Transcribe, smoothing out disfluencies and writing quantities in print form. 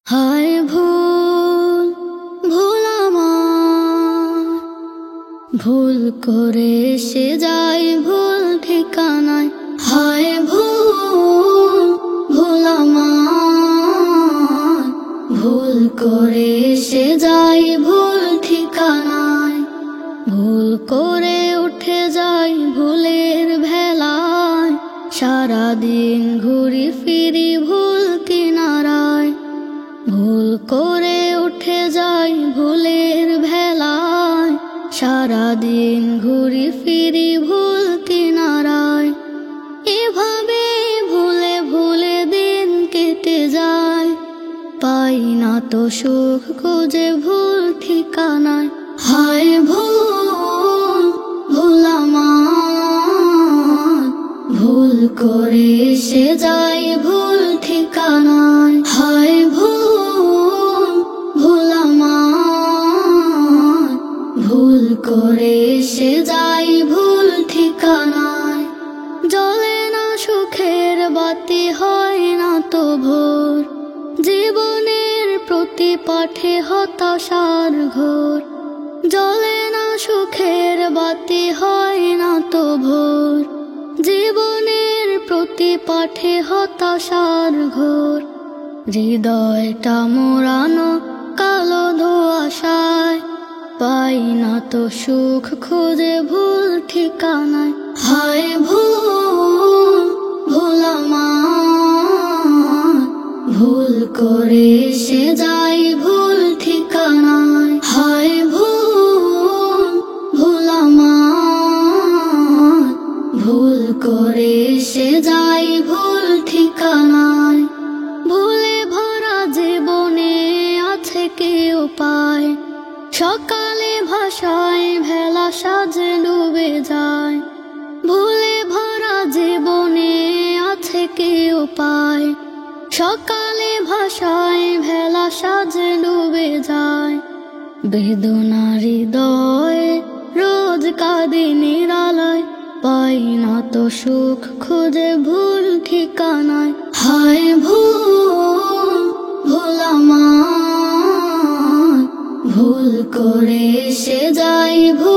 হায় ভুল ভুল আমার, ভুল করে সে যাই ভুল ঠিকানায়। হায় ভুল ভুল আমার, ভুল করে সে যাই ভুল ঠিকানায়। ভুল করে উঠে যাই ভুলের ভেলায়, সারাদিন ঘুরি ফিরি ভুল কিনারায়। ভুল করে উঠে যাই ভুলের ভেলায়, সারাদিন ঘুরি ফিরি ভুল কিনারায়। এভাবে ভুলে ভুলে দিন কেটে যায়, পাই না তো সুখ খুঁজে ভুল ঠিকানায়। হায় ভুল ভুল আমার, ভুল করে সে যাই ভুল ঠিকানায়। হায় ভুল ভুল আমার, ভুল করে সে যাই ভুল ঠিকানায়। জ্বলে না সুখের বাতি, হয় না তো ভোর, জীবনের প্রতি পাঠে হতাশার ঘোর। জ্বলে না সুখের বাতি, হয় না তো ভোর, জীবনের প্রতি পাঠে হতাশার ঘোর। হৃদয়টা মোড়ানো কালো ধোঁয়াশায়, পাই না তো সুখ খুঁজে ভুল ঠিকানায়। হায় ভুল ভুল আমার, ভুল করে সে যাই ভুল ঠিকানায়। হায় ভুল ভুল আমার, ভুল করে সে যাই ভুল ঠিকানায়। ভুলে ভরা জীবনে আছে কি উপায়, সকালে ভাষায় ভেলা সাজে ডুবে যায়। ভুলে ভরা জীবনে আছে কি উপায়, সকালে ভাষায় ভেলা সাজে ডুবে যায়। বেদনার হৃদয়ে রোজ কাঁদি নিরালায়, পাই না তো সুখ খুঁজে ভুল ঠিকানায়। হায় ভুল ভুল আমার, ভুল করে সে যাই ভুল